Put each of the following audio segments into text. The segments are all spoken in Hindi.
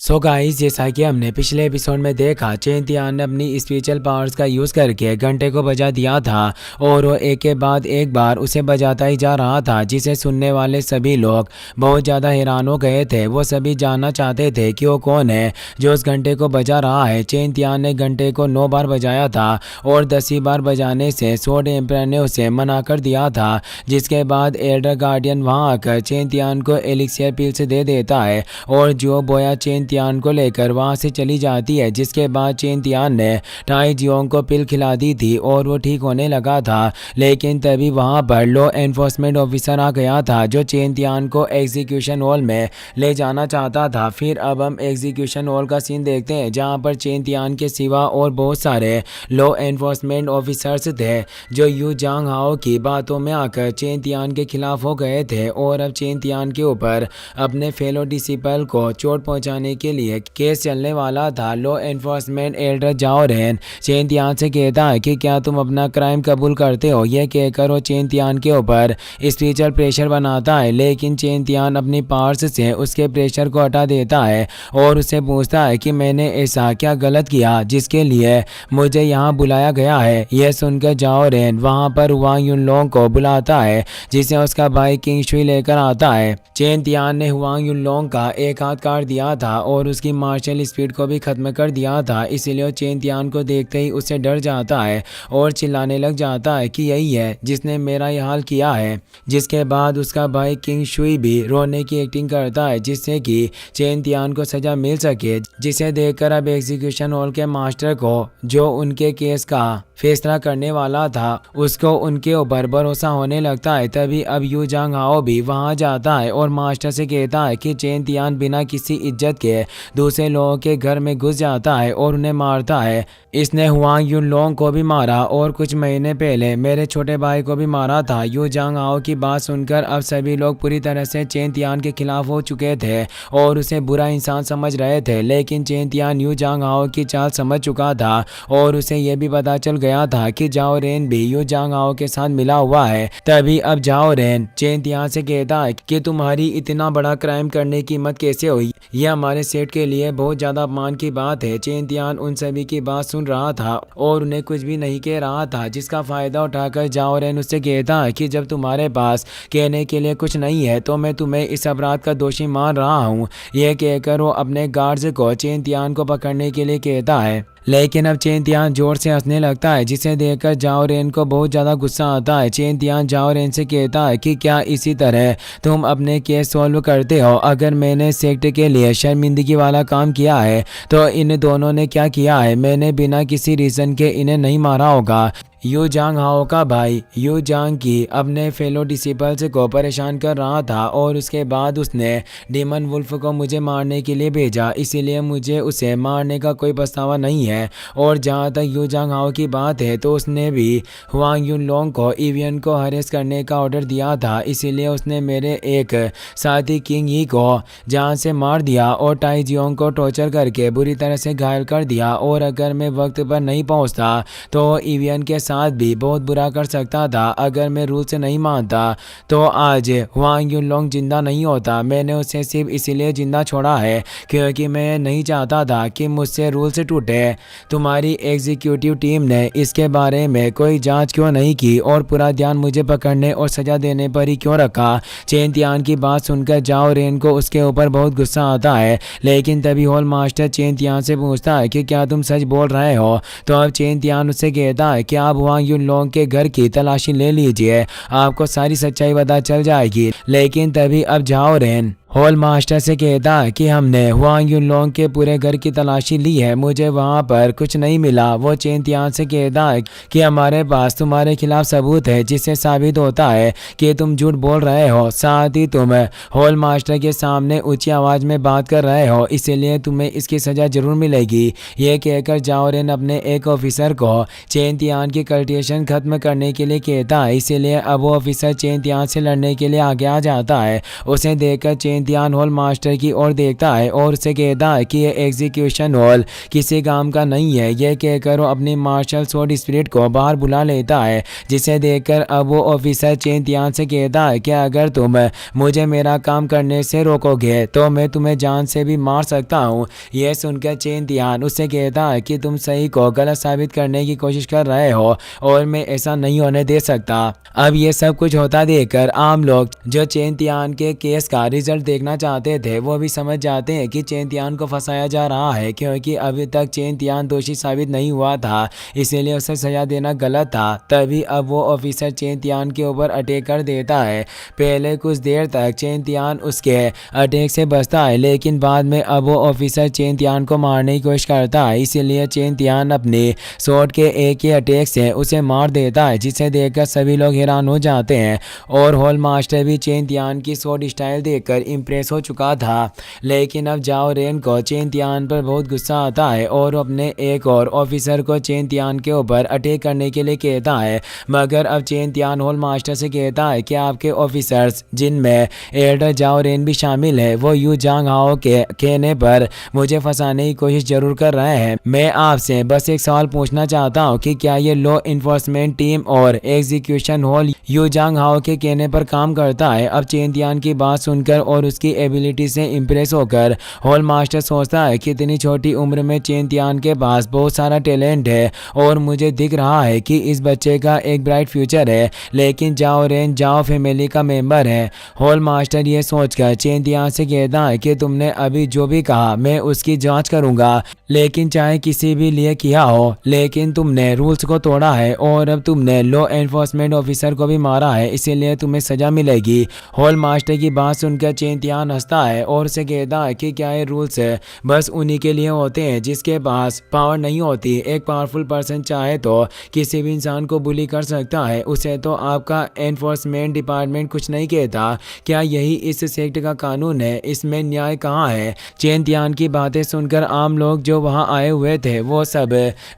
सो गाइस, जैसा कि हमने पिछले एपिसोड में देखा, चेन तियान ने अपनी स्पिरिचुअल पावर्स का यूज़ करके घंटे को बजा दिया था और वो एक के बाद एक बार उसे बजाता ही जा रहा था, जिसे सुनने वाले सभी लोग बहुत ज़्यादा हैरान हो गए थे। वो सभी जानना चाहते थे कि वो कौन है जो उस घंटे को बजा रहा है। चेन तियान ने घंटे को 9 बार बजाया था और 10वीं बार बजाने से स्वॉर्ड एम्परर ने उसे मना कर दिया था, जिसके बाद एल्डर गार्डियन वहाँ आकर चेन तियान को एलिक्सियर पिल्स दे देता है और जो बोया चेन तियान को लेकर वहां से चली जाती है। जिसके बाद चेन तियान ने टाई जियोंग को पिल खिला दी थी और वो ठीक होने लगा था, लेकिन तभी वहां पर लॉ एनफोर्समेंट ऑफिसर आ गया था जो चेन तियान को एग्जीक्यूशन हॉल में ले जाना चाहता था। फिर अब हम एग्जीक्यूशन हॉल का सीन देखते हैं, जहां पर चेन तियान के सिवा और बहुत सारे लॉ एनफोर्समेंट ऑफिसर्स थे जो यू जांग हाओ की बातों में आकर चेन तियान के खिलाफ हो गए थे और अब चेन तियान के ऊपर अपने फेलो डिसिपल को चोट पहुंचाने के लिए केस चलने वाला था। लॉ एनफोर्समेंट एल्डर जाओ रेन चेन तियान से कहता है कि क्या तुम अपना क्राइम कबूल करते हो। यह कहकर वो चेन तियान के ऊपर स्पिरिचुअल प्रेशर बनाता है, लेकिन चेन तियान अपनी पावर्स से उसके प्रेशर को हटा देता है और उससे पूछता है कि मैंने ऐसा क्या गलत किया जिसके लिए मुझे यहाँ बुलाया गया है। यह सुनकर जाओ रेन वहाँ पर हुआंग युनलोंग को बुलाता है, जिसे उसका भाई किंग शुई लेकर आता है। चेन तियान ने हुआंग युनलोंग का एक हाथ काट दिया था और उसकी मार्शल स्पीड को भी खत्म कर दिया था, इसलिए वो चेन तियान को देखते ही उससे डर जाता है और चिल्लाने लग जाता है कि यही है जिसने मेरा यह हाल किया है। जिसके बाद उसका भाई किंग शुई भी रोने की एक्टिंग करता है जिससे कि चेन तियान को सजा मिल सके, जिसे देखकर अब एग्जीक्यूशन हॉल के मास्टर को, जो उनके केस का फैसला करने वाला था, उसको उनके ऊपर भरोसा होने लगता है। तभी अब यू जांग हाओ भी वहां जाता है और मास्टर से कहता है कि चेन तियान बिना किसी इज्जत के दूसरे लोगों के घर में घुस जाता है और उन्हें मारता है। इसने हुआंग युनलोंग को भी मारा और कुछ महीने पहले मेरे छोटे भाई को भी मारा था। यू जांग हाओ की बात सुनकर अब सभी लोग पूरी तरह से चेन तियान के खिलाफ हो चुके थे और उसे बुरा इंसान समझ रहे थे, लेकिन चेन तियान यू जांग हाओ की चाल समझ चुका था और उसे यह भी पता चल गया था कि जाओ रेन भी यू जांग हाओ के साथ मिला हुआ है। तभी अब जाओ रेन चेन तियान से कहता है कि तुम्हारी इतना बड़ा क्राइम करने की हिम्मत कैसे हुई, यह हमारे सेठ के लिए बहुत ज्यादा अपमान की बात है। चेन तियान उन सभी की बात सुन रहा था और उन्हें कुछ भी नहीं कह रहा था, जिसका फायदा उठाकर जाओ रेन उससे कहता है कि जब तुम्हारे पास कहने के लिए कुछ नहीं है तो मैं तुम्हें इस अपराध का दोषी मान रहा हूँ। यह कहकर वो अपने गार्ड्स को चेन तियान को पकड़ने के लिए कहता है, लेकिन अब चेन तियान जोर से हंसने लगता है, जिसे देखकर जाओ रेन को बहुत ज़्यादा गुस्सा आता है। चेन तियान जाओ रेन से कहता है कि क्या इसी तरह तुम अपने केस सॉल्व करते हो। अगर मैंने सेक्ट के लिए शर्मिंदगी वाला काम किया है तो इन दोनों ने क्या किया है। मैंने बिना किसी रीज़न के इन्हें नहीं मारा होगा। यू जांग हाओ का भाई यू जांग की अपने फेलो डिसिपल्स को परेशान कर रहा था और उसके बाद उसने डीमन वुल्फ को मुझे मारने के लिए भेजा, इसीलिए मुझे उसे मारने का कोई पछतावा नहीं है। और जहाँ तक यू जांग हाओ की बात है तो उसने भी हुआंग युनलोंग को इवियन को हरेस करने का ऑर्डर दिया था, इसीलिए उसने मेरे एक साथी किंग ही को जान से मार दिया और टाई जियोंग को टॉर्चर करके बुरी तरह से घायल कर दिया। और अगर मैं वक्त पर नहीं पहुँचता तो इवियन के साथ भी बहुत बुरा कर सकता था। अगर मैं रूल से नहीं मानता तो आज हुआंग युनलोंग जिंदा नहीं होता। मैंने उसे सिर्फ इसीलिए जिंदा छोड़ा है क्योंकि मैं नहीं चाहता था कि मुझसे रूल से टूटे। तुम्हारी एग्जीक्यूटिव टीम ने इसके बारे में कोई जांच क्यों नहीं की और पूरा ध्यान मुझे पकड़ने और सजा देने पर ही क्यों रखा। चेन तियान की बात सुनकर जाओ रेन को उसके ऊपर बहुत गुस्सा आता है, लेकिन तभी हॉल मास्टर चेन तियान से पूछता है कि क्या तुम सच बोल रहे हो। तो अब चेन तियान उससे कहता है कि आप हुआंग युनलोंग के घर की तलाशी ले लीजिए, आपको सारी सच्चाई पता चल जाएगी। लेकिन तभी अब जाओ रेन हॉल मास्टर से कहता है कि हमने हुआंग युनलोंग के पूरे घर की तलाशी ली है, मुझे वहां पर कुछ नहीं मिला। वो चेन तियान से कहता है कि हमारे पास तुम्हारे खिलाफ सबूत है जिससे साबित होता है कि तुम झूठ बोल रहे हो, साथ ही तुम हॉल मास्टर के सामने ऊंची आवाज में बात कर रहे हो, इसीलिए तुम्हें इसकी सजा जरूर मिलेगी। ये कहकर जाओ रेन अपने एक ऑफिसर को चेन तियान की कल्टिवेशन खत्म करने के लिए कहता है, इसीलिए अब वो ऑफिसर चेन तियान से लड़ने के लिए आगे आ जाता है। उसे देखकर chain chain Tian hall master की ओर देखता है और उसे कहता है कि यह एग्जीक्यूशन हॉल किसी काम का नहीं है। यह कहकर वो अपनी मार्शल स्वॉर्ड स्पिरिट को बाहर बुला लेता है, जिसे देखकर अब वो ऑफिसर चेन तियान से कहता है कि अगर तुम मुझे मेरा काम करने से रोकोगे तो मैं तुम्हें जान से भी मार सकता हूँ। यह सुनकर चेन तियान उससे कहता है कि तुम सही को गलत साबित करने की कोशिश कर रहे हो और मैं ऐसा नहीं होने दे सकता। अब ये सब कुछ होता देखकर आम लोग जो चेन तियान के केस का रिजल्ट देखना चाहते थे वो भी समझ जाते हैं कि चेन तियान को फंसाया जा रहा है, क्योंकि अभी तक चेन तियान दोषी साबित नहीं हुआ था, इसीलिए उसे सजा देना गलत था। तभी अब वो ऑफिसर चेन तियान के ऊपर अटैक कर देता है। पहले कुछ देर तक चेन तियान उसके अटैक से बचता है, लेकिन बाद में अब वो ऑफिसर चेन तियान को मारने की कोशिश करता है, इसीलिए चेन तियान अपने स्वॉर्ड के एक ही अटैक से उसे मार देता है, जिसे देखकर सभी लोग हैरान हो जाते हैं। और हॉल मास्टर भी चेन तियान की स्वॉर्ड स्टाइल देखकर इम्प्रेस हो चुका था। लेकिन अब जाओ रेन को चेन तियान पर बहुत गुस्सा आता है और अपने एक और ऑफिसर को चेन तियान के ऊपर अटैक करने के लिए कहता है, मगर अब चेन तियान हॉल मास्टर से कहता है कि आपके ऑफिसर्स, जिनमें एल्डर जाओ रेन भी शामिल है, वो यू जांग हाओ के कहने पर मुझे फंसाने की कोशिश जरूर कर रहे हैं। मैं आपसे बस एक सवाल पूछना चाहता हूँ कि क्या ये लॉ इन्फोर्समेंट टीम और एग्जीक्यूशन हॉल यू जांग हाओ के कहने पर काम करता है। अब चेन तियान की बात सुनकर और उसकी एबिलिटी से इम्प्रेस होकर हॉल मास्टर सोचता है कि इतनी छोटी उम्र में चेन तियान के पास बहुत सारा टैलेंट है और मुझे दिख रहा है कि इस बच्चे का एक ब्राइट फ्यूचर है, लेकिन जाओ रेन जाओ फैमिली का मेंबर है। हॉल मास्टर ये सोचकर चेन तियान से कहता है कि तुमने अभी जो भी कहा मैं उसकी जांच करूंगा, लेकिन चाहे किसी भी लिए किया हो, लेकिन तुमने रूल्स को तोड़ा है और अब तुमने लॉ एनफोर्समेंट ऑफिसर को भी मारा है, इसीलिए तुम्हें सजा मिलेगी। हॉल मास्टर की बात सुनकर चेन तियान हंसता है और उसे कहता है कि क्या ये रूल्स बस उन्हीं के लिए होते हैं जिसके पास पावर नहीं होती। एक पावरफुल पर्सन चाहे तो किसी भी इंसान को बुली कर सकता है, उसे तो आपका एनफोर्समेंट डिपार्टमेंट कुछ नहीं कहता। क्या यही इस सेक्ट का कानून है? इसमें न्याय कहाँ है? चेन तियान की बातें सुनकर आम लोग जो वहां आए हुए थे वो सब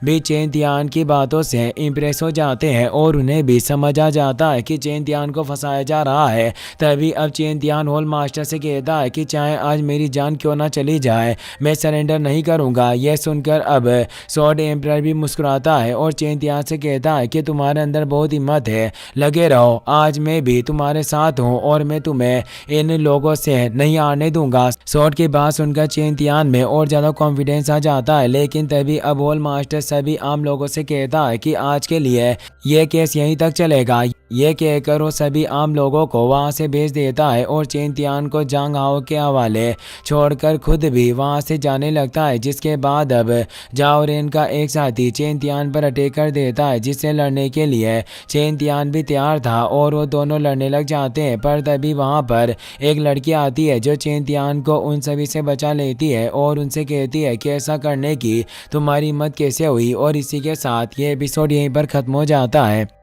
भी चेन तियान की बातों से इम्प्रेस हो जाते हैं और उन्हें भी समझ आ जाता है कि चेन तियान को फंसाया जा रहा है। तभी अब चेन तियान हॉल मास्टर से कहता है कि चाहे आज मेरी जान क्यों ना चली जाए, मैं सरेंडर नहीं करूंगा। यह सुनकर अब स्वॉर्ड एम्परर भी मुस्कुराता है और चेन तियान से कहता है कि तुम्हारे अंदर बहुत हिम्मत है, लगे रहो, आज मैं भी तुम्हारे साथ हूँ और मैं तुम्हें इन लोगों से नहीं आने दूंगा। स्वॉर्ड की बात सुनकर चेन तियान में और ज्यादा कॉन्फिडेंस आ जाता है, लेकिन तभी अब हॉल मास्टर सभी आम लोगों से कहता है कि आज के लिए यह केस यहीं तक चलेगा। ये कहकर वो सभी आम लोगों को वहां से भेज देता है और चेन तियान को जांग हाओ के हवाले छोड़कर खुद भी वहां से जाने लगता है। जिसके बाद अब जाओ रेन का एक साथी चेन तियान पर अटैक कर देता है, जिससे लड़ने के लिए चेन तियान भी तैयार था और वो दोनों लड़ने लग जाते हैं। पर तभी वहां पर एक लड़की आती है जो चेन तियान को उन सभी से बचा लेती है और उनसे कहती है कि ऐसा करने की तुम्हारी हिम्मत कैसे हुई। और इसी के साथ ये एपिसोड यहीं पर खत्म हो जाता है।